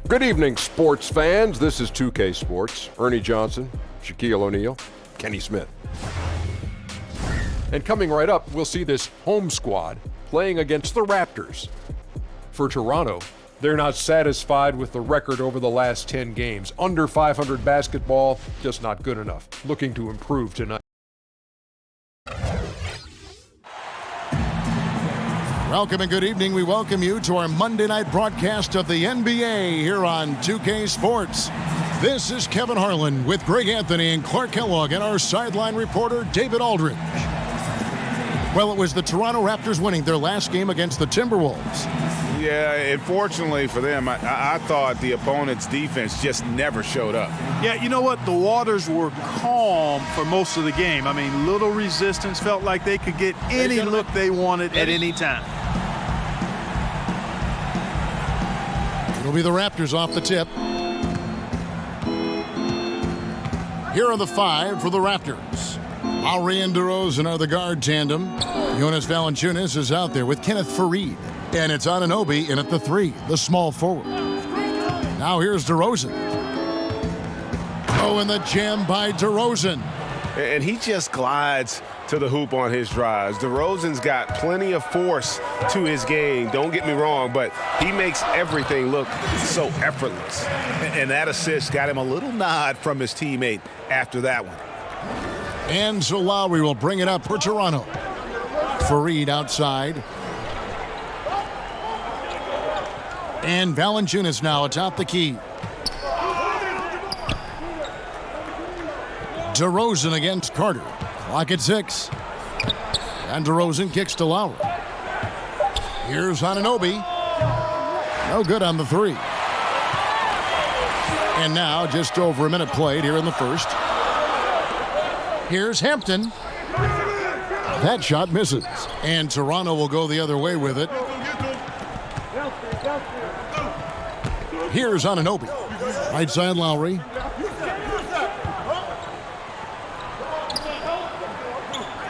Good evening, sports fans. This is 2K Sports. Ernie Johnson, Shaquille O'Neal, Kenny Smith. And coming right up, we'll see this home squad playing against the Raptors. For Toronto, they're not satisfied with the record over the last 10 games. Under 500 basketball, just not good enough. Looking to improve tonight. Welcome and good evening. We welcome you to our Monday night broadcast of the NBA here on 2K Sports. This is Kevin Harlan with Greg Anthony and Clark Kellogg and our sideline reporter David Aldridge. Well, it was the Toronto Raptors winning their last game against the Timberwolves. Yeah, unfortunately for them, I thought the opponent's defense just never showed up. Yeah, you know what? The waters were calm for most of the game. I mean, little resistance, felt like they could get any look they wanted at any time. It'll be the Raptors off the tip. Here are the five for the Raptors. Lowry and DeRozan are the guard tandem. Jonas Valanciunas is out there with Kenneth Faried. And it's Anunoby in at the three, the small forward. Now here's DeRozan. Oh, and the jam by DeRozan. And he just glides to the hoop on his drives. DeRozan's got plenty of force to his game, don't get me wrong, but he makes everything look so effortless. And that assist got him a little nod from his teammate after that one. And so Lowry will bring it up for Toronto. Faried outside. And Valanciunas now atop the key. DeRozan against Carter. Clock at 6. And DeRozan kicks to Lowry. Here's Anunoby. No good on the three. And now just over a minute played here in the first. Here's Hampton. That shot misses. And Toronto will go the other way with it. Here's Anunoby. Right side Lowry.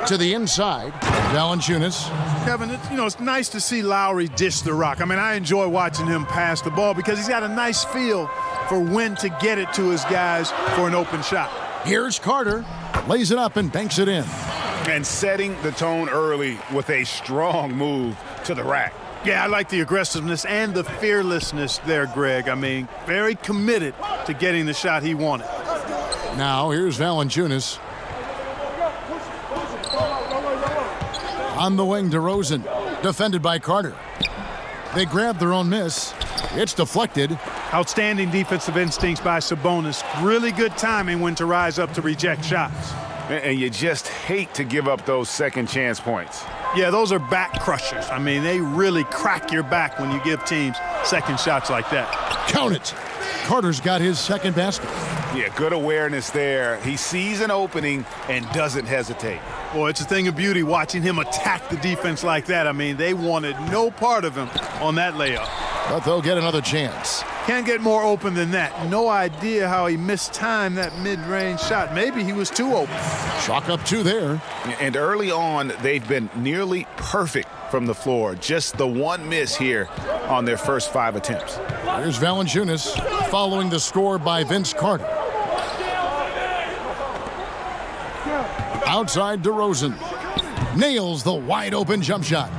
To the inside, Valanciunas. Kevin, it's nice to see Lowry dish the rock. I mean, I enjoy watching him pass the ball because he's got a nice feel for when to get it to his guys for an open shot. Here's Carter. Lays it up and banks it in. And setting the tone early with a strong move to the rack. Yeah, I like the aggressiveness and the fearlessness there, Greg. I mean, very committed to getting the shot he wanted. Now, here's Valanciunas. On the wing, DeRozan. Defended by Carter. They grab their own miss. It's deflected. Outstanding defensive instincts by Sabonis. Really good timing when to rise up to reject shots. And you just hate to give up those second chance points. Yeah, those are back crushers. I mean, they really crack your back when you give teams second shots like that. Count it. Carter's got his second basket. Yeah, good awareness there. He sees an opening and doesn't hesitate. Boy, it's a thing of beauty watching him attack the defense like that. I mean, they wanted no part of him on that layup. But they'll get another chance. Can't get more open than that. No idea how he mistimed that mid-range shot. Maybe he was too open. Chalk up 2 there. And early on, they've been nearly perfect from the floor. Just the one miss here on their first 5 attempts. Here's Valanciunas following the score by Vince Carter. Outside DeRozan. Nails the wide-open jump shot.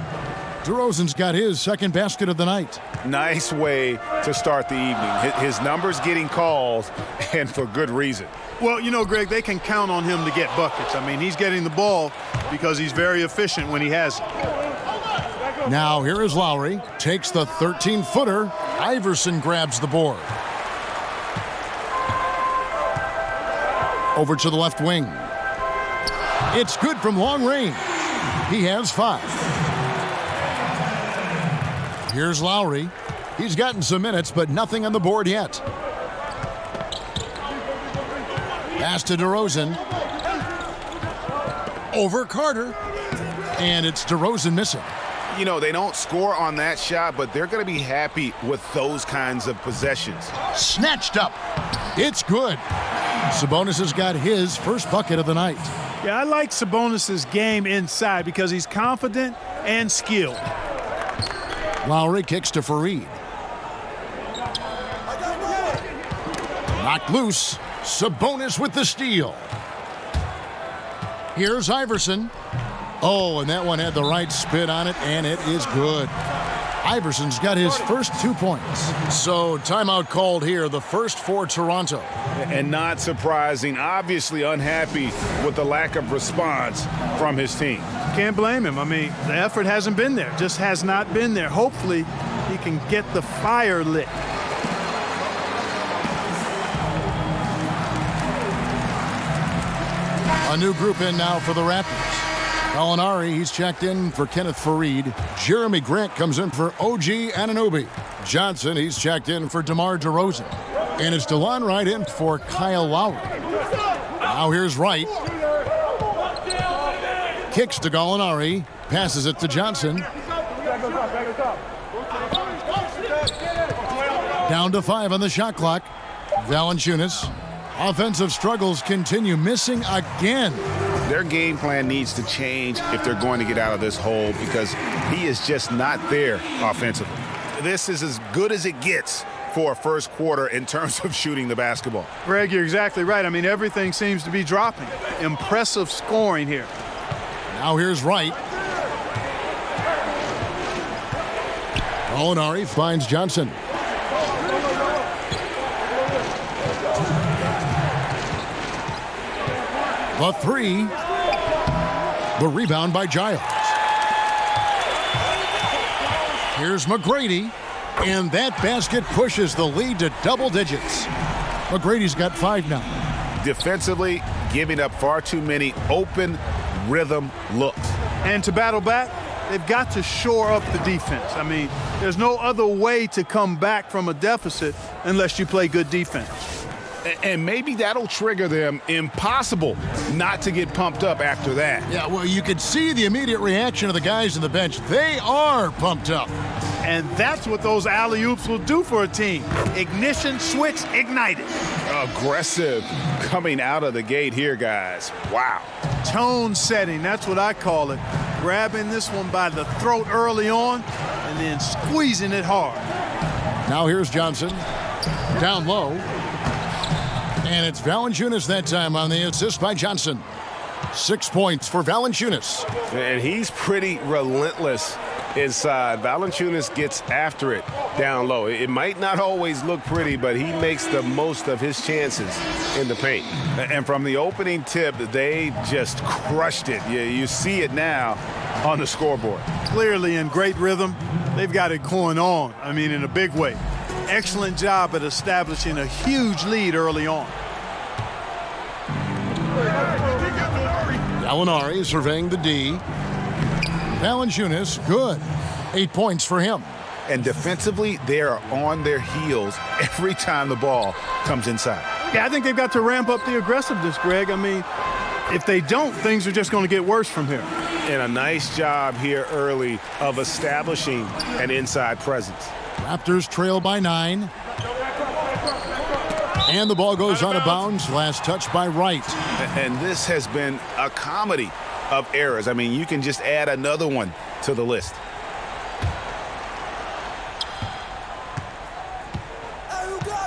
DeRozan's got his second basket of the night. Nice way to start the evening. His numbers getting calls, and for good reason. Well, Greg, they can count on him to get buckets. I mean, he's getting the ball because he's very efficient when he has it. Now here is Lowry. Takes the 13-footer. Iverson grabs the board. Over to the left wing. It's good from long range. He has 5. Here's Lowry. He's gotten some minutes, but nothing on the board yet. Pass to DeRozan. Over Carter. And it's DeRozan missing. They don't score on that shot, but they're going to be happy with those kinds of possessions. Snatched up. It's good. Sabonis has got his first bucket of the night. Yeah, I like Sabonis' game inside because he's confident and skilled. Lowry kicks to Faried. Knocked loose. Sabonis with the steal. Here's Iverson. Oh, and that one had the right spin on it, and it is good. Iverson's got his first 2 points. So timeout called here, the first for Toronto. And not surprising, obviously unhappy with the lack of response from his team. Can't blame him. I mean, the effort hasn't been there, just has not been there. Hopefully, he can get the fire lit. A new group in now for the Raptors. Gallinari, he's checked in for Kenneth Faried. Jeremy Grant comes in for OG Anunoby. Johnson, he's checked in for DeMar DeRozan. And it's DeLon Wright in for Kyle Lowry. Now here's Wright. Kicks to Gallinari. Passes it to Johnson. Down to 5 on the shot clock. Valanciunas. Offensive struggles continue, missing again. Their game plan needs to change if they're going to get out of this hole because he is just not there offensively. This is as good as it gets for a first quarter in terms of shooting the basketball. Greg, you're exactly right. I mean, everything seems to be dropping. Impressive scoring here. Now here's Wright. Gallinari finds Johnson. The three. The rebound by Giles. Here's McGrady. And that basket pushes the lead to double digits. McGrady's got 5 now. Defensively, giving up far too many open rhythm looks. And to battle back, they've got to shore up the defense. I mean, there's no other way to come back from a deficit unless you play good defense. And maybe that'll trigger them. Impossible not to get pumped up after that. Yeah, well, you could see the immediate reaction of the guys on the bench. They are pumped up. And that's what those alley-oops will do for a team. Ignition, switch, ignited. Aggressive coming out of the gate here, guys. Wow. Tone setting, that's what I call it. Grabbing this one by the throat early on and then squeezing it hard. Now here's Johnson. Down low. And it's Valanciunas that time on the assist by Johnson. 6 points for Valanciunas. And he's pretty relentless inside. Valanciunas gets after it down low. It might not always look pretty, but he makes the most of his chances in the paint. And from the opening tip, they just crushed it. You see it now on the scoreboard. Clearly in great rhythm. They've got it going on. I mean, in a big way. Excellent job at establishing a huge lead early on. Gallinari surveying the D. Valanciunas, good. 8 points for him. And defensively, they are on their heels every time the ball comes inside. Yeah, I think they've got to ramp up the aggressiveness, Greg. I mean, if they don't, things are just going to get worse from here. And a nice job here early of establishing an inside presence. Raptors trail by 9. And the ball goes out of bounds. Last touch by Wright. And this has been a comedy of errors. I mean, you can just add another one to the list.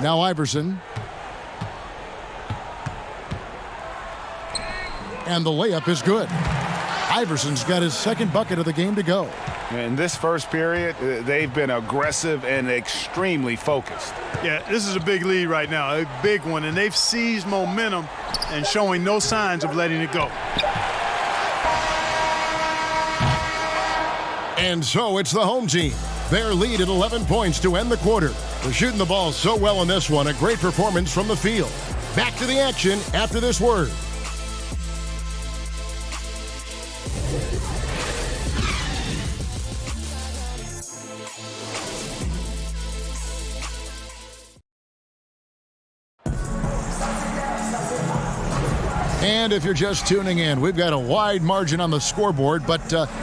Now Iverson. And the layup is good. Iverson's got his second bucket of the game to go. In this first period, they've been aggressive and extremely focused. Yeah, this is a big lead right now, a big one, and they've seized momentum and showing no signs of letting it go. And so it's the home team. Their lead at 11 points to end the quarter. They're shooting the ball so well in this one. A great performance from the field. Back to the action after this word. And if you're just tuning in, we've got a wide margin on the scoreboard, but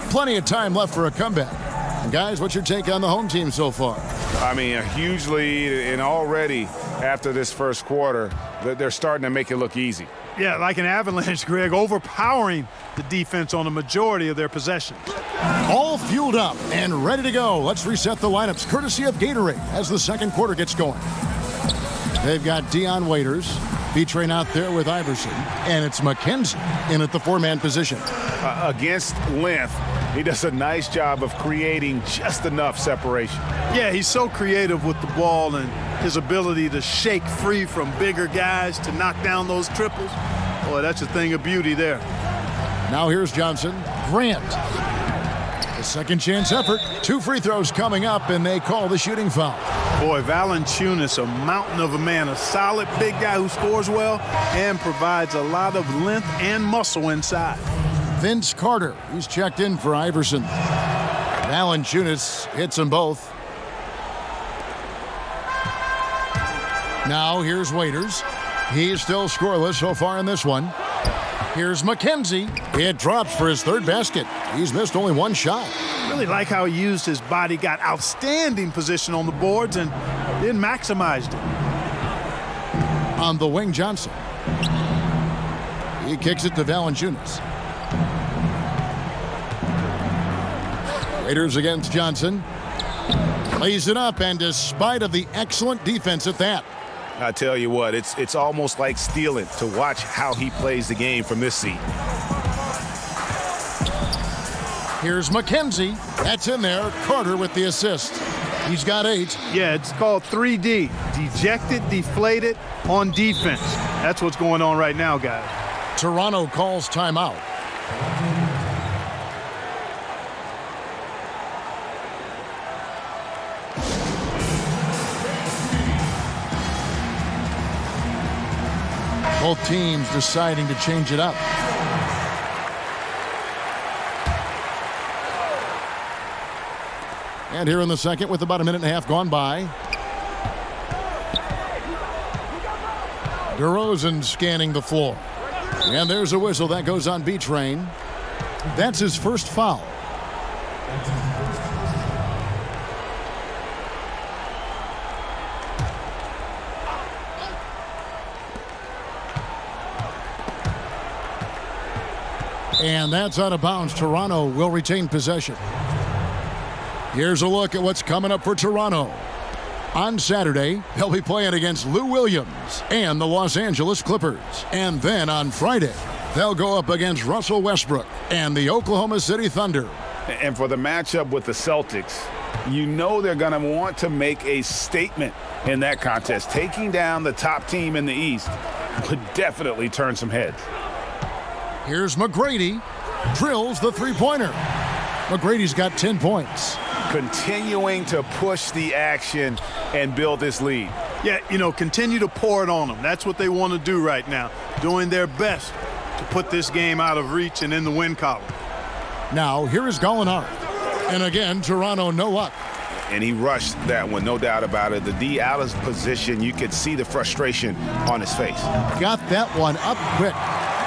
plenty of time left for a comeback. And guys, what's your take on the home team so far? I mean, a huge lead, and already after this first quarter, they're starting to make it look easy. Yeah, like an avalanche, Greg, overpowering the defense on the majority of their possessions. All fueled up and ready to go. Let's reset the lineups courtesy of Gatorade as the second quarter gets going. They've got Deion Waiters. B-Train out there with Iverson. And it's McKenzie in at the four-man position. Against length, he does a nice job of creating just enough separation. Yeah, he's so creative with the ball and his ability to shake free from bigger guys to knock down those triples. Boy, that's a thing of beauty there. Now here's Johnson. Grant. A second chance effort. 2 free throws coming up, and they call the shooting foul. Boy, Valanciunas, a mountain of a man, a solid big guy who scores well and provides a lot of length and muscle inside. Vince Carter, he's checked in for Iverson. Valanciunas hits them both. Now here's Waiters. He's still scoreless so far in this one. Here's McKenzie. It drops for his third basket. He's missed only one shot. Really like how he used his body, got outstanding position on the boards and then maximized it. On the wing, Johnson. He kicks it to Valanciunas. Raiders against Johnson. Lays it up, and despite of the excellent defense at that. I tell you what, it's almost like stealing to watch how he plays the game from this seat. Here's McKenzie. That's in there. Carter with the assist. He's got 8. Yeah, it's called 3D. Dejected, deflated, on defense. That's what's going on right now, guys. Toronto calls timeout. Both teams deciding to change it up. And here in the second with about a minute and a half gone by. DeRozan scanning the floor. And there's a whistle that goes on B-Train. That's his first foul. And that's out of bounds. Toronto will retain possession. Here's a look at what's coming up for Toronto. On Saturday, they'll be playing against Lou Williams and the Los Angeles Clippers. And then on Friday, they'll go up against Russell Westbrook and the Oklahoma City Thunder. And for the matchup with the Celtics, you know they're going to want to make a statement in that contest. Taking down the top team in the East would definitely turn some heads. Here's McGrady. Drills the three-pointer. McGrady's got 10 points. Continuing to push the action and build this lead. Yeah, you know, continue to pour it on them. That's what they want to do right now. Doing their best to put this game out of reach and in the win column. Now, here is Gallinari. And again, Toronto no luck. And he rushed that one, no doubt about it. The D out of position, you could see the frustration on his face. Got that one up quick.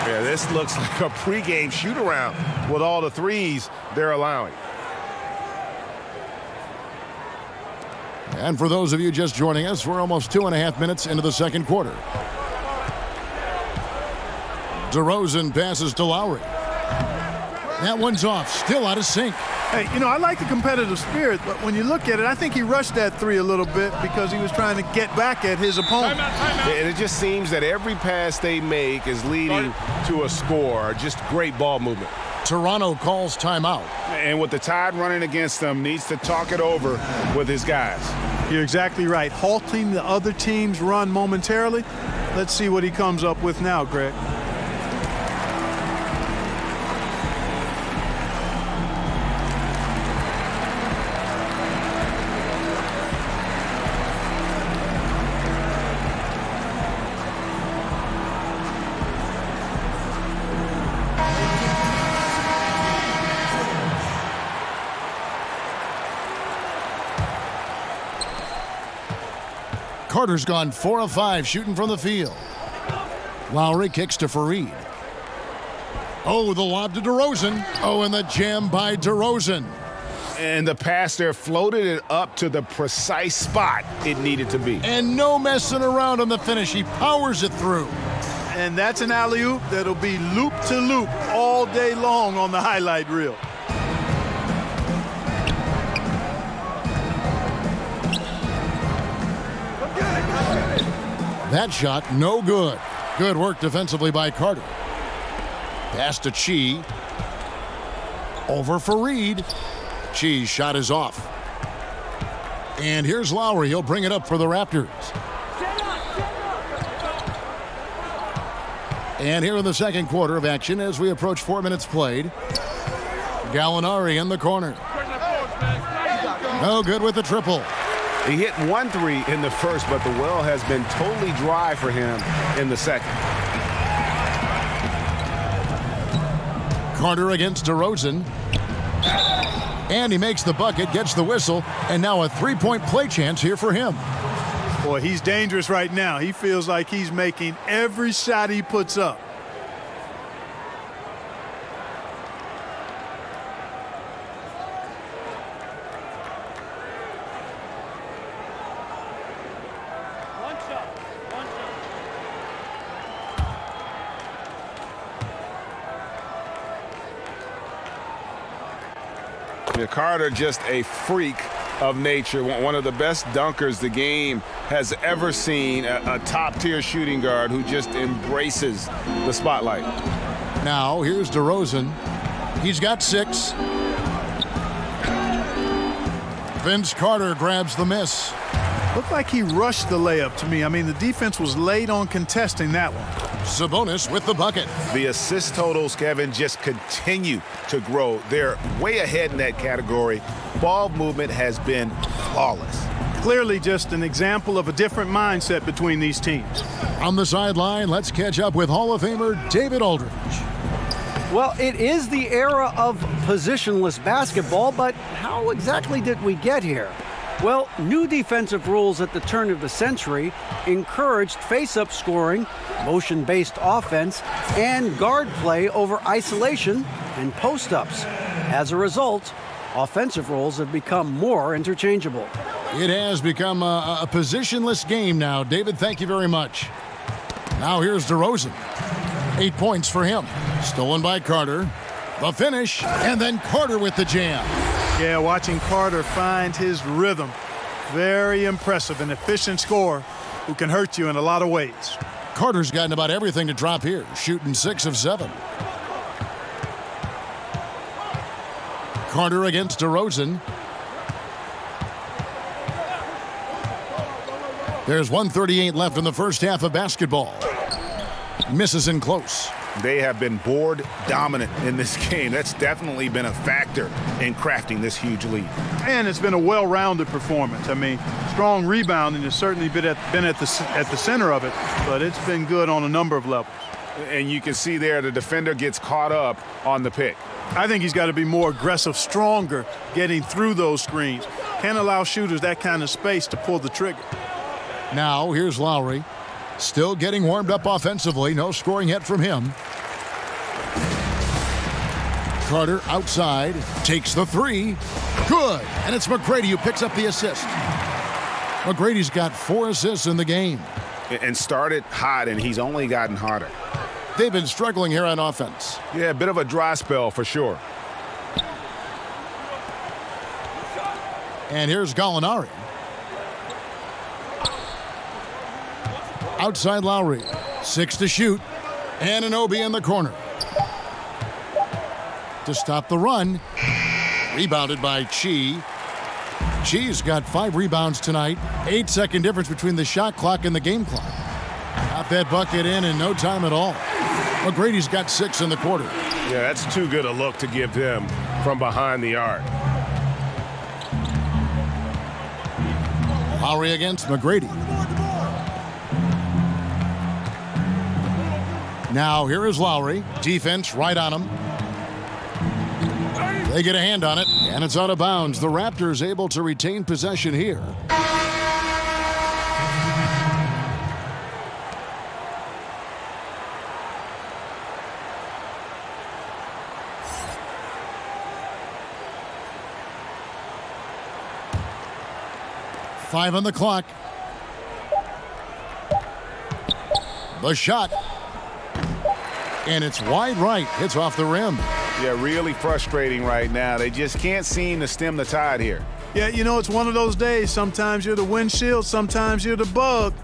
Yeah, this looks like a pregame shoot-around with all the threes they're allowing. And for those of you just joining us, we're almost 2.5 minutes into the second quarter. DeRozan passes to Lowry. That one's off, still out of sync. Hey, you know, I like the competitive spirit, but when you look at it, I think he rushed that three a little bit because he was trying to get back at his opponent. And it just seems that every pass they make is leading to a score. Just great ball movement. Toronto calls timeout. And with the Tide running against them, needs to talk it over with his guys. You're exactly right. Halting the other team's run momentarily. Let's see what he comes up with now, Greg. Carter's gone 4 of 5 shooting from the field. Lowry kicks to Fareed. Oh, the lob to DeRozan. Oh, and the jam by DeRozan. And the pass there floated it up to the precise spot it needed to be. And no messing around on the finish. He powers it through. And that's an alley-oop that'll be loop to loop all day long on the highlight reel. That shot, no good. Good work defensively by Carter. Pass to Chi. Over for Reed. Chi's shot is off. And here's Lowry. He'll bring it up for the Raptors. And here in the second quarter of action as we approach 4 minutes played. Gallinari in the corner. No good with the triple. He hit 1 3 in the first, but the well has been totally dry for him in the second. Carter against DeRozan. And he makes the bucket, gets the whistle, and now a three-point play chance here for him. Boy, he's dangerous right now. He feels like he's making every shot he puts up. Carter, just a freak of nature, one of the best dunkers the game has ever seen, a top-tier shooting guard who just embraces the spotlight. Now, here's DeRozan. He's got 6. Vince Carter grabs the miss. Looked like he rushed the layup to me. I mean, the defense was late on contesting that one. Sabonis with the bucket. The assist totals, Kevin, just continue to grow. They're way ahead in that category. Ball movement has been flawless. Clearly just an example of a different mindset between these teams. On the sideline, let's catch up with Hall of Famer David Aldridge. Well, it is the era of positionless basketball, but how exactly did we get here? Well, new defensive rules at the turn of the century encouraged face-up scoring, motion-based offense, and guard play over isolation and post-ups. As a result, offensive roles have become more interchangeable. It has become a positionless game now. David, thank you very much. Now here's DeRozan. 8 points for him. Stolen by Carter. The finish, and then Carter with the jam. Yeah, watching Carter find his rhythm. Very impressive, an efficient scorer who can hurt you in a lot of ways. Carter's gotten about everything to drop here, shooting 6 of 7. Carter against DeRozan. There's 1:38 left in the first half of basketball. Misses in close. They have been board dominant in this game. That's definitely been a factor in crafting this huge lead. And it's been a well-rounded performance. I mean, strong rebounding has certainly been at the center of it, but it's been good on a number of levels. And you can see there the defender gets caught up on the pick. I think he's got to be more aggressive, stronger, getting through those screens. Can't allow shooters that kind of space to pull the trigger. Now here's Lowry. Still getting warmed up offensively. No scoring yet from him. Carter outside. Takes the 3. Good. And it's McGrady who picks up the assist. McGrady's got 4 assists in the game. And started hot, and he's only gotten hotter. They've been struggling here on offense. Yeah, a bit of a dry spell for sure. And here's Gallinari. Outside Lowry. 6 to shoot. Anunoby in the corner. To stop the run. Rebounded by Chi. Chi's got 5 rebounds tonight. 8-second difference between the shot clock and the game clock. Got that bucket in no time at all. McGrady's got 6 in the quarter. Yeah, that's too good a look to give him from behind the arc. Lowry against McGrady. Now here is Lowry. Defense right on him. They get a hand on it, and it's out of bounds. The Raptors able to retain possession here. Five on the clock. The shot. And it's wide right. Hits off the rim. Yeah, really frustrating right now. They just can't seem to stem the tide here. Yeah, you know, it's one of those days. Sometimes you're the windshield, sometimes you're the bug.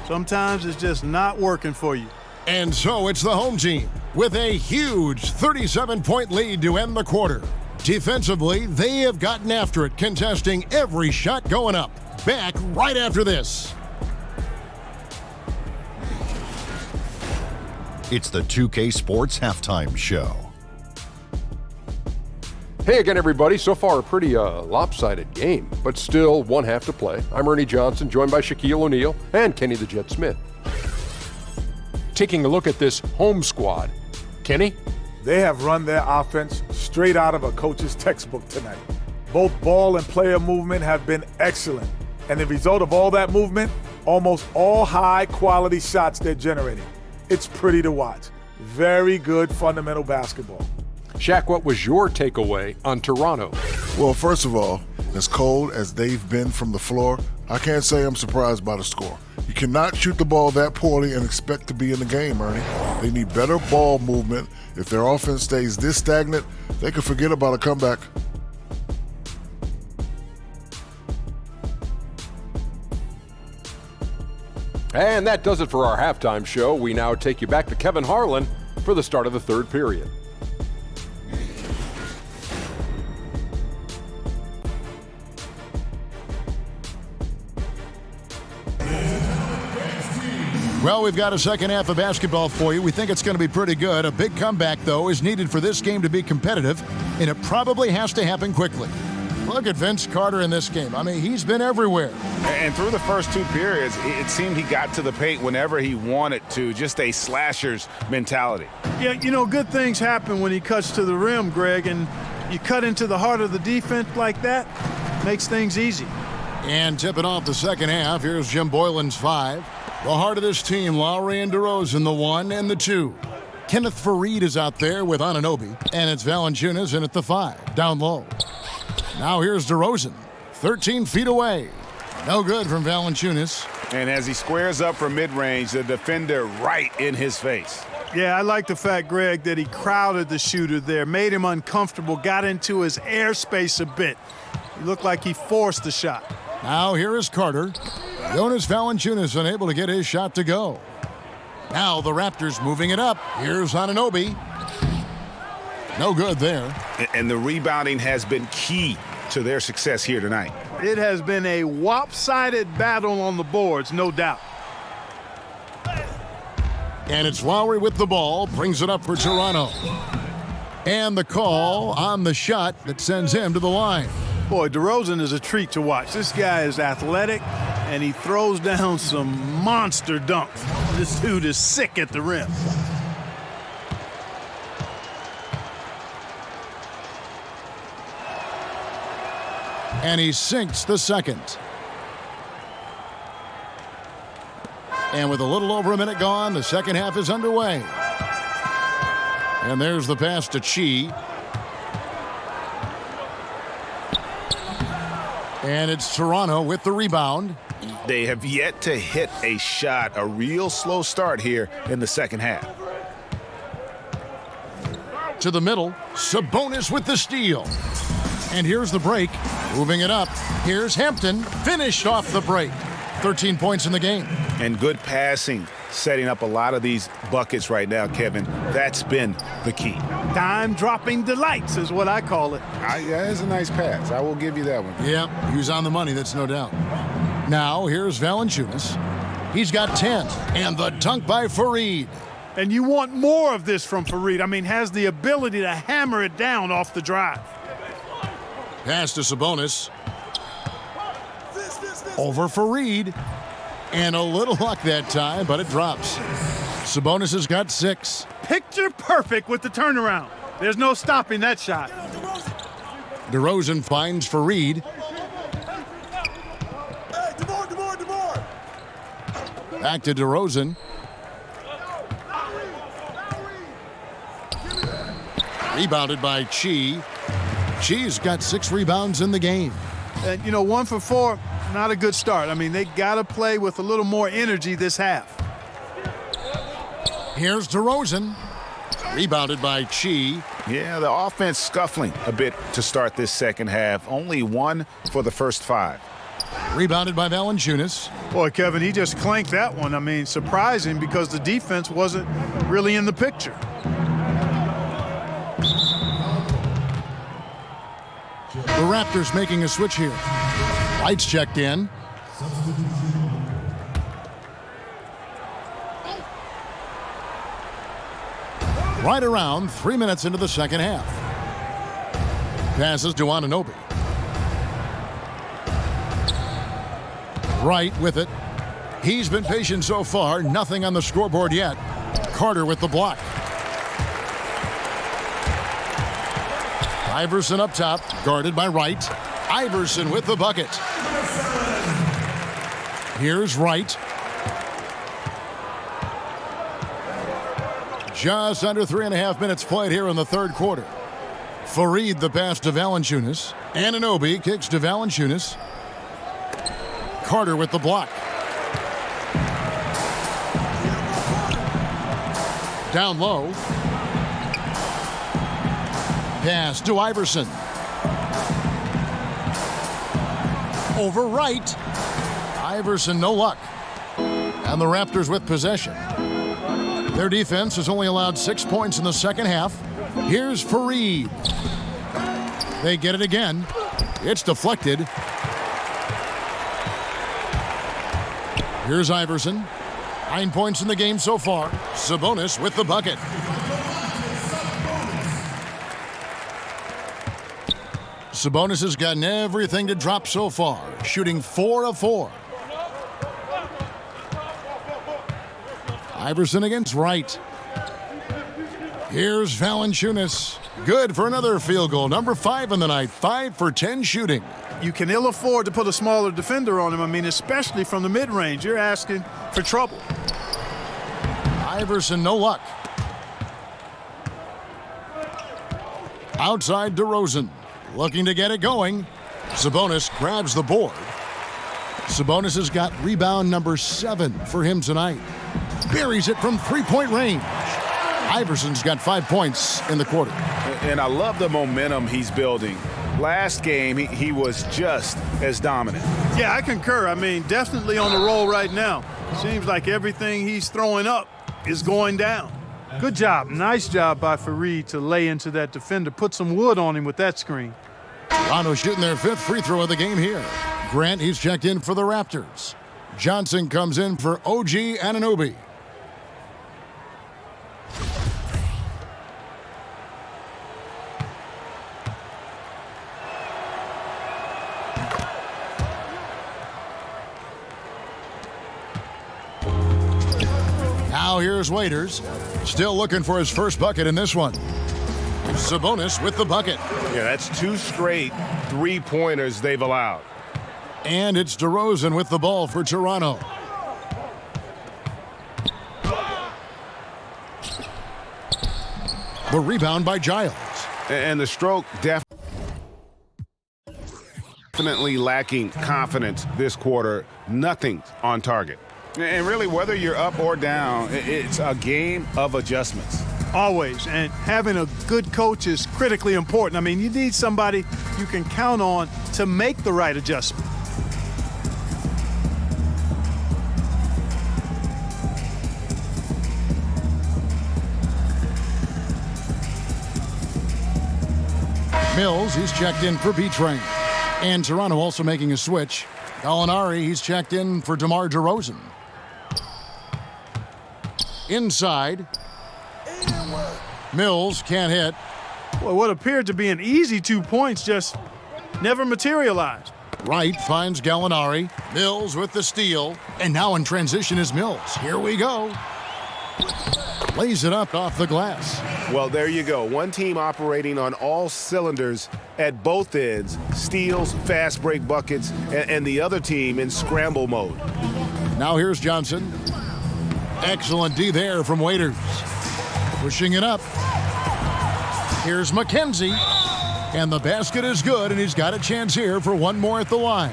Sometimes it's just not working for you. And so it's the home team with a huge 37-point lead to end the quarter. Defensively, they have gotten after it, contesting every shot going up. Back right after this. It's the 2K Sports Halftime Show. Hey again, everybody. So far, a pretty lopsided game, but still one half to play. I'm Ernie Johnson, joined by Shaquille O'Neal and Kenny the Jet Smith. Taking a look at this home squad. Kenny? They have run their offense straight out of a coach's textbook tonight. Both ball and player movement have been excellent. And the result of all that movement, almost all high-quality shots they're generating. It's pretty to watch. Very good fundamental basketball. Shaq, what was your takeaway on Toronto? Well, first of all, as cold as they've been from the floor, I can't say I'm surprised by the score. You cannot shoot the ball that poorly and expect to be in the game, Ernie. They need better ball movement. If their offense stays this stagnant, they could forget about a comeback. And that does it for our halftime show. We now take you back to Kevin Harlan for the start of the third period. Well, we've got a second half of basketball for you. We think it's going to be pretty good. A big comeback, though, is needed for this game to be competitive, and it probably has to happen quickly. Look at Vince Carter in this game. I mean, he's been everywhere. And through the first two periods, it seemed he got to the paint whenever he wanted to, just a slasher's mentality. Yeah, you know, good things happen when he cuts to the rim, Greg, and you cut into the heart of the defense like that, makes things easy. And tipping off the second half, here's Jim Boylan's 5. The heart of this team, Lowry and DeRozan, the 1 and the 2. Kenneth Faried is out there with Anunoby, and it's Valanciunas in at the 5, down low. Now here's DeRozan, 13 feet away. No good from Valanciunas. And as he squares up for mid-range, the defender right in his face. Yeah, I like the fact, Greg, that he crowded the shooter there, made him uncomfortable, got into his airspace a bit. He looked like he forced the shot. Now here is Carter. Jonas Valanciunas unable to get his shot to go. Now the Raptors moving it up. Here's Anunoby. No good there. And the rebounding has been key to their success here tonight. It has been a lopsided battle on the boards, no doubt. And it's Lowry with the ball, brings it up for Toronto. And the call on the shot that sends him to the line. Boy, DeRozan is a treat to watch. This guy is athletic, and he throws down some monster dunks. This dude is sick at the rim. And he sinks the second. And with a little over a minute gone, the second half is underway. And there's the pass to Chi. And it's Toronto with the rebound. They have yet to hit a shot, a real slow start here in the second half. To the middle, Sabonis with the steal. And here's the break, moving it up. Here's Hampton, finished off the break. 13 points in the game. And good passing, setting up a lot of these buckets right now, Kevin. That's been the key. Dime-dropping delights is what I call it. Yeah, it's a nice pass. I will give you that one. Yeah, he was on the money, that's no doubt. Now, here's Valanciunas. He's got 10, and the dunk by Faried. And you want more of this from Faried. I mean, has the ability to hammer it down off the drive. Pass to Sabonis. Over Faried. And a little luck that time, but it drops. Sabonis has got 6. Picture perfect with the turnaround. There's no stopping that shot. DeRozan finds Faried. Back to DeRozan. Rebounded by Chi. Chi's got 6 rebounds in the game. And, you know, 1 for 4, not a good start. I mean, they got to play with a little more energy this half. Here's DeRozan. Rebounded by Chi. Yeah, the offense scuffling a bit to start this second half. Only 1 for the first 5. Rebounded by Valanciunas. Boy, Kevin, he just clanked that one. I mean, surprising because the defense wasn't really in the picture. The Raptors making a switch here. Lights checked in. Right around 3 minutes into the second half. Passes to Anunoby. Right with it. He's been patient so far. Nothing on the scoreboard yet. Carter with the block. Iverson up top, guarded by Wright. Iverson with the bucket. Here's Wright. Just under 3.5 minutes played here in the third quarter. Fareed the pass to Valanciunas. Anunoby kicks to Valanciunas. Carter with the block. Down low. Pass to Iverson. Over Wright. Iverson, no luck. And the Raptors with possession. Their defense has only allowed 6 points in the second half. Here's Fareed. They get it again. It's deflected. Here's Iverson. 9 points in the game so far. Sabonis with the bucket. Sabonis has gotten everything to drop so far, shooting 4 of 4. Iverson against Wright. Here's Valanciunas. Good for another field goal. Number 5 in the night. 5 for 10 shooting. You can ill afford to put a smaller defender on him. I mean, especially from the mid-range. You're asking for trouble. Iverson, no luck. Outside DeRozan. Looking to get it going. Sabonis grabs the board. Sabonis has got rebound number 7 for him tonight. Buries it from three-point range. Iverson's got 5 points in the quarter. And I love the momentum he's building. Last game, he was just as dominant. Yeah, I concur. I mean, definitely on the roll right now. Seems like everything he's throwing up is going down. Good job. Nice job by Fareed to lay into that defender. Put some wood on him with that screen. Toronto shooting their 5th free throw of the game here. Grant, he's checked in for the Raptors. Johnson comes in for OG Anunoby. Now here's Waiters. Still looking for his first bucket in this one. Sabonis with the bucket. Yeah, that's 2 straight three-pointers they've allowed. And it's DeRozan with the ball for Toronto. The rebound by Giles. And the stroke definitely lacking confidence this quarter. Nothing on target. And really, whether you're up or down, it's a game of adjustments. Always. And having a good coach is critically important. I mean, you need somebody you can count on to make the right adjustment. Mills, he's checked in for B-Train. And Toronto also making a switch. Gallinari, he's checked in for DeMar DeRozan. Inside. Mills can't hit. Well, what appeared to be an easy 2 points just never materialized. Wright finds Gallinari. Mills with the steal. And now in transition is Mills. Here we go. Lays it up off the glass. Well, there you go. One team operating on all cylinders at both ends. Steals, fast break buckets, and the other team in scramble mode. Now here's Johnson. Excellent D there from Waiters. Pushing it up. Here's McKenzie. And the basket is good, and he's got a chance here for one more at the line.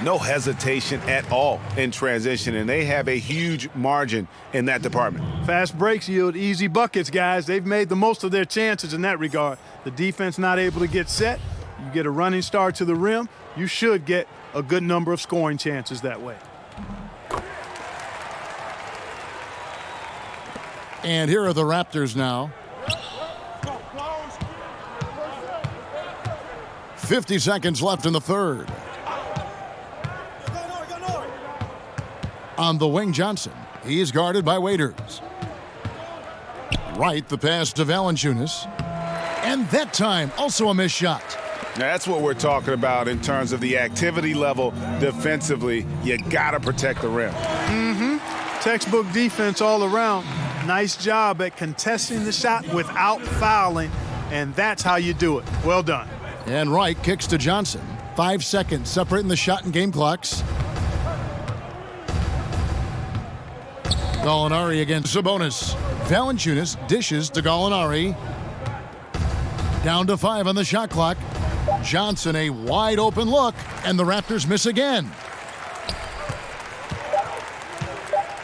No hesitation at all in transition, and they have a huge margin in that department. Fast breaks yield easy buckets, guys. They've made the most of their chances in that regard. The defense not able to get set. You get a running start to the rim, you should get a good number of scoring chances that way. And here are the Raptors now. 50 seconds left in the third. On the wing, Johnson. He is guarded by Waiters. Right, the pass to Valanciunas. And that time, also a missed shot. That's what we're talking about in terms of the activity level defensively. You got to protect the rim. Textbook defense all around. Nice job at contesting the shot without fouling, and that's how you do it. Well done. And Wright kicks to Johnson. 5 seconds separating the shot and game clocks. Gallinari against Sabonis. Valanciunas dishes to Gallinari. Down to 5 on the shot clock. Johnson, a wide open look, and the Raptors miss again.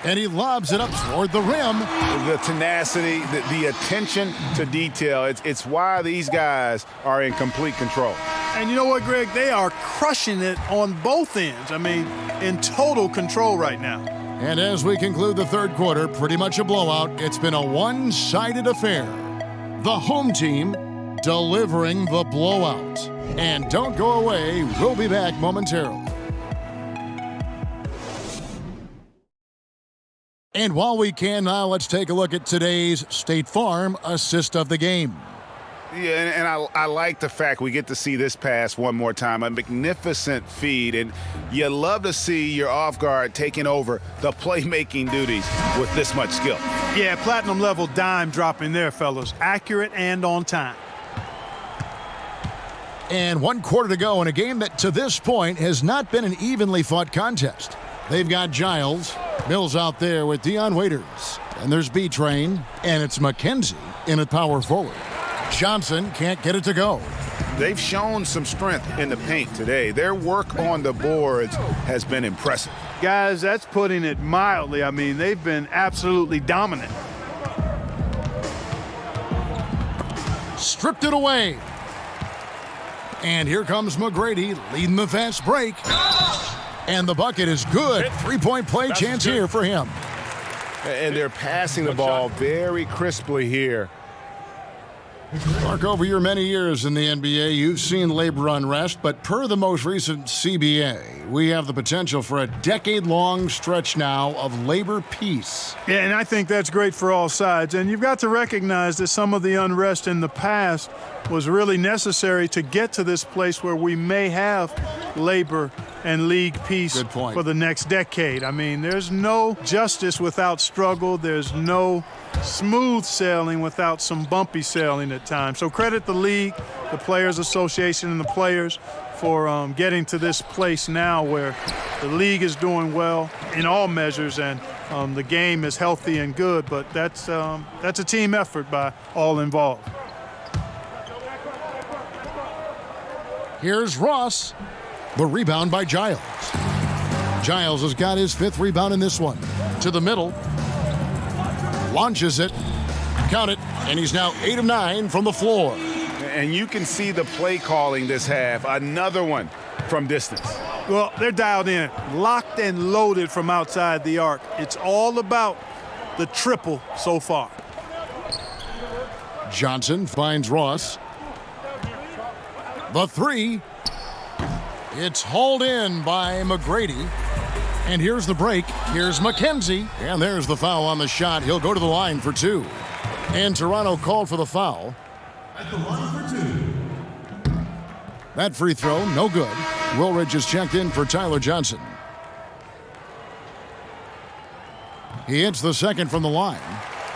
And he lobs it up toward the rim. The tenacity, the attention to detail, it's why these guys are in complete control. And you know what, Greg? They are crushing it on both ends. I mean, in total control right now. And as we conclude the third quarter, pretty much a blowout. It's been a one-sided affair. The home team delivering the blowout. And don't go away. We'll be back momentarily. And while we can now, let's take a look at today's State Farm assist of the game. Yeah, and I like the fact we get to see this pass one more time. A magnificent feed, and you love to see your off guard taking over the playmaking duties with this much skill. Yeah, platinum level dime dropping there, fellas. Accurate and on time. And 1 quarter to go in a game that to this point has not been an evenly fought contest. They've got Giles, Mills out there with Dion Waiters, and there's B-Train, and it's McKenzie in at power forward. Johnson can't get it to go. They've shown some strength in the paint today. Their work on the boards has been impressive. Guys, that's putting it mildly. I mean, they've been absolutely dominant. Stripped it away. And here comes McGrady leading the fast break. And the bucket is good. Three-point play chance here for him. And they're passing the ball very crisply here. Mark, over your many years in the NBA, you've seen labor unrest, but per the most recent CBA, we have the potential for a decade-long stretch now of labor peace. Yeah, and I think that's great for all sides. And you've got to recognize that some of the unrest in the past was really necessary to get to this place where we may have labor and league peace for the next decade. I mean, there's no justice without struggle. There's no smooth sailing without some bumpy sailing at times. So credit the league, the Players Association, and the players for getting to this place now where the league is doing well in all measures and the game is healthy and good. But that's a team effort by all involved. Here's Ross. The rebound by Giles. Giles has got his 5th rebound in this one. To the middle. Launches it. Count it. And he's now 8 of 9 from the floor. And you can see the play calling this half. Another one from distance. Well, they're dialed in. Locked and loaded from outside the arc. It's all about the triple so far. Johnson finds Ross. The 3. It's hauled in by McGrady. And here's the break. Here's McKenzie. And there's the foul on the shot. He'll go to the line for 2. And Toronto called for the foul. At the line for 2. That free throw, no good. Woolridge is checked in for Tyler Johnson. He hits the second from the line.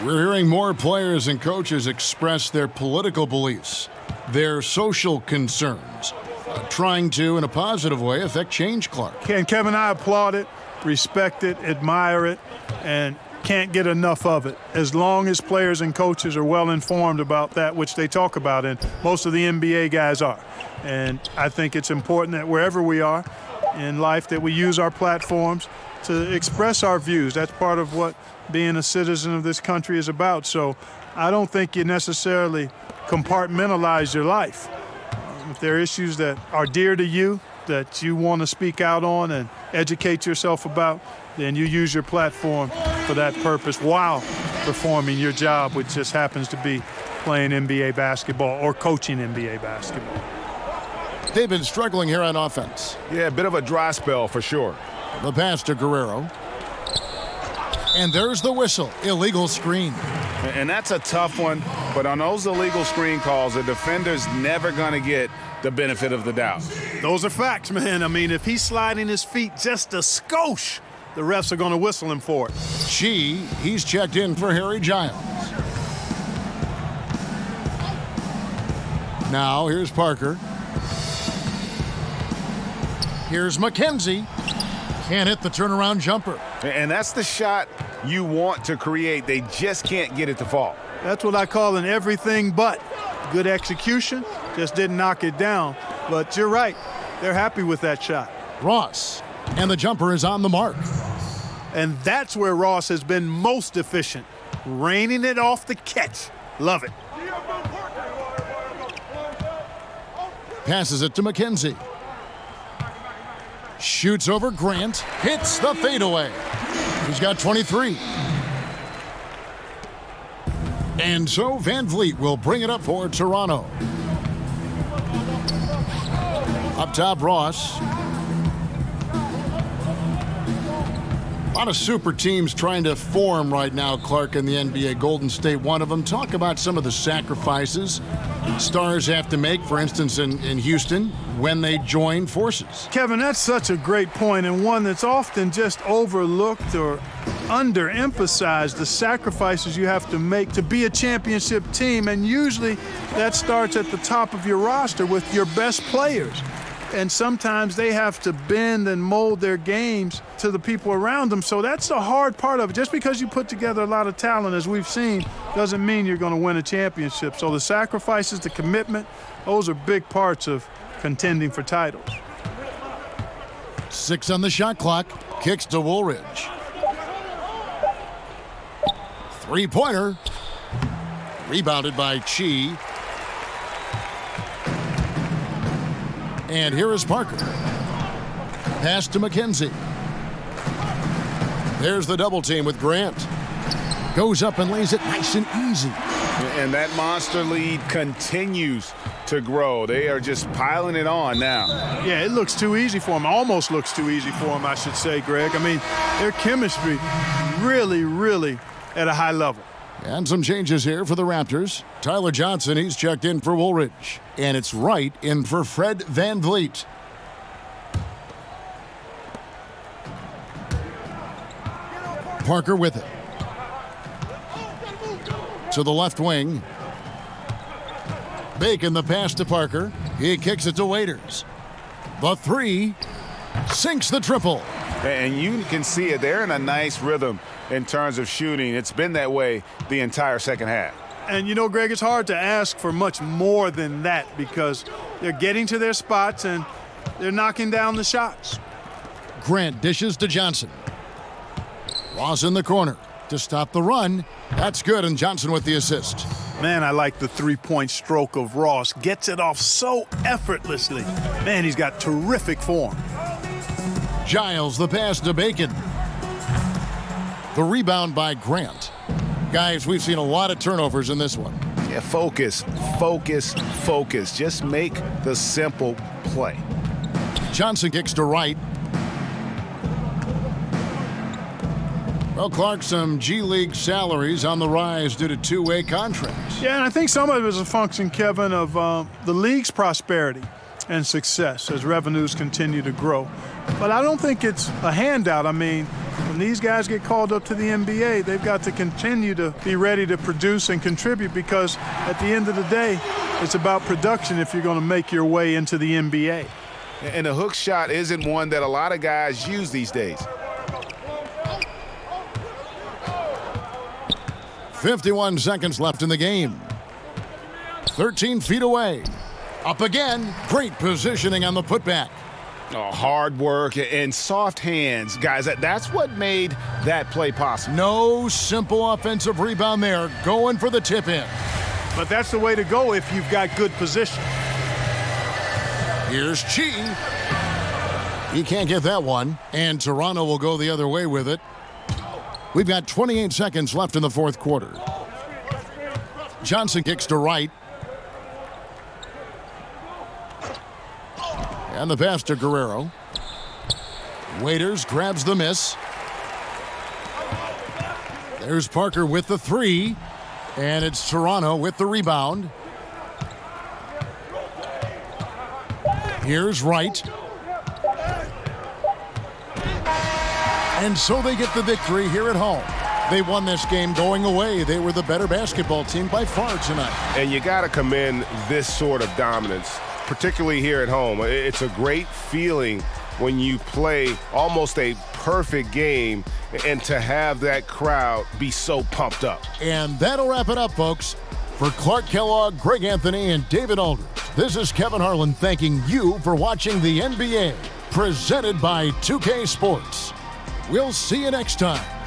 We're hearing more players and coaches express their political beliefs, their social concerns, trying to, in a positive way, affect change, Clark. And Kevin, I applaud it, respect it, admire it, and can't get enough of it. As long as players and coaches are well informed about that which they talk about, and most of the NBA guys are. And I think it's important that wherever we are in life that we use our platforms to express our views. That's part of what being a citizen of this country is about. So I don't think you necessarily compartmentalize your life. If there are issues that are dear to you, that you want to speak out on and educate yourself about, then you use your platform for that purpose while performing your job, which just happens to be playing NBA basketball or coaching NBA basketball. They've been struggling here on offense. Yeah, a bit of a dry spell for sure. The pass to Guerrero. And there's the whistle. Illegal screen. And that's a tough one, but on those illegal screen calls, the defender's never going to get the benefit of the doubt. Those are facts, man. I mean, if he's sliding his feet just a skosh, the refs are going to whistle him for it. He's checked in for Harry Giles. Now here's Parker. Here's McKenzie. Can't hit the turnaround jumper. And that's the shot you want to create. They just can't get it to fall. That's what I call an everything but. Good execution, just didn't knock it down. But you're right, they're happy with that shot. Ross, and the jumper is on the mark. And that's where Ross has been most efficient, reining it off the catch. Love it. Passes it to McKenzie. Shoots over Grant, hits the fadeaway. He's got 23. And so Van Vliet will bring it up for Toronto. Up top, Ross. A lot of super teams trying to form right now, Clark, in the NBA. Golden State, one of them. Talk about some of the sacrifices stars have to make, for instance, in Houston, when they join forces. Kevin, that's such a great point, and one that's often just overlooked or underemphasized, the sacrifices you have to make to be a championship team. And usually that starts at the top of your roster with your best players. And sometimes they have to bend and mold their games to the people around them. So that's the hard part of it. Just because you put together a lot of talent, as we've seen, doesn't mean you're going to win a championship. So the sacrifices, the commitment, those are big parts of contending for titles. 6 on the shot clock. Kicks to Woolridge. Three-pointer. Rebounded by Chi. And here is Parker. Pass to McKenzie. There's the double team with Grant. Goes up and lays it nice and easy. And that monster lead continues to grow. They are just piling it on now. Yeah, it looks too easy for him. Almost looks too easy for him, I should say, Greg. I mean, their chemistry really, really at a high level. And some changes here for the Raptors. Tyler Johnson, he's checked in for Woolridge. And it's Wright in for Fred Van Vliet. Parker with it. To the left wing. Bacon the pass to Parker. He kicks it to Waiters. The three. Sinks the triple. And you can see it. They're in a nice rhythm in terms of shooting. It's been that way the entire second half. And, you know, Greg, it's hard to ask for much more than that because they're getting to their spots and they're knocking down the shots. Grant dishes to Johnson. Ross in the corner to stop the run. That's good, and Johnson with the assist. Man, I like the three-point stroke of Ross. Gets it off so effortlessly. Man, he's got terrific form. Giles the pass to Bacon. The rebound by Grant. Guys, we've seen a lot of turnovers in this one. Yeah, focus, focus, focus. Just make the simple play. Johnson kicks to Wright. Well, Clark, some G League salaries on the rise due to two-way contracts. Yeah, and I think some of it is a function, Kevin, of the league's prosperity and success as revenues continue to grow. But I don't think it's a handout. I mean, when these guys get called up to the NBA, they've got to continue to be ready to produce and contribute because at the end of the day, it's about production if you're going to make your way into the NBA. And the hook shot isn't one that a lot of guys use these days. 51 seconds left in the game. 13 feet away. Up again. Great positioning on the putback. Oh, hard work and soft hands. Guys, that's what made that play possible. No simple offensive rebound there. Going for the tip-in. But that's the way to go if you've got good position. Here's Chi. He can't get that one, and Toronto will go the other way with it. We've got 28 seconds left in the fourth quarter. Johnson kicks to right. And the pass to Guerrero. Waiters grabs the miss. There's Parker with the three. And it's Toronto with the rebound. Here's Wright. And so they get the victory here at home. They won this game going away. They were the better basketball team by far tonight. And you got to commend this sort of dominance, particularly here at home. It's a great feeling when you play almost a perfect game and to have that crowd be so pumped up. And that'll wrap it up, folks. For Clark Kellogg, Greg Anthony, and David Aldridge, this is Kevin Harlan thanking you for watching the NBA, presented by 2K Sports. We'll see you next time.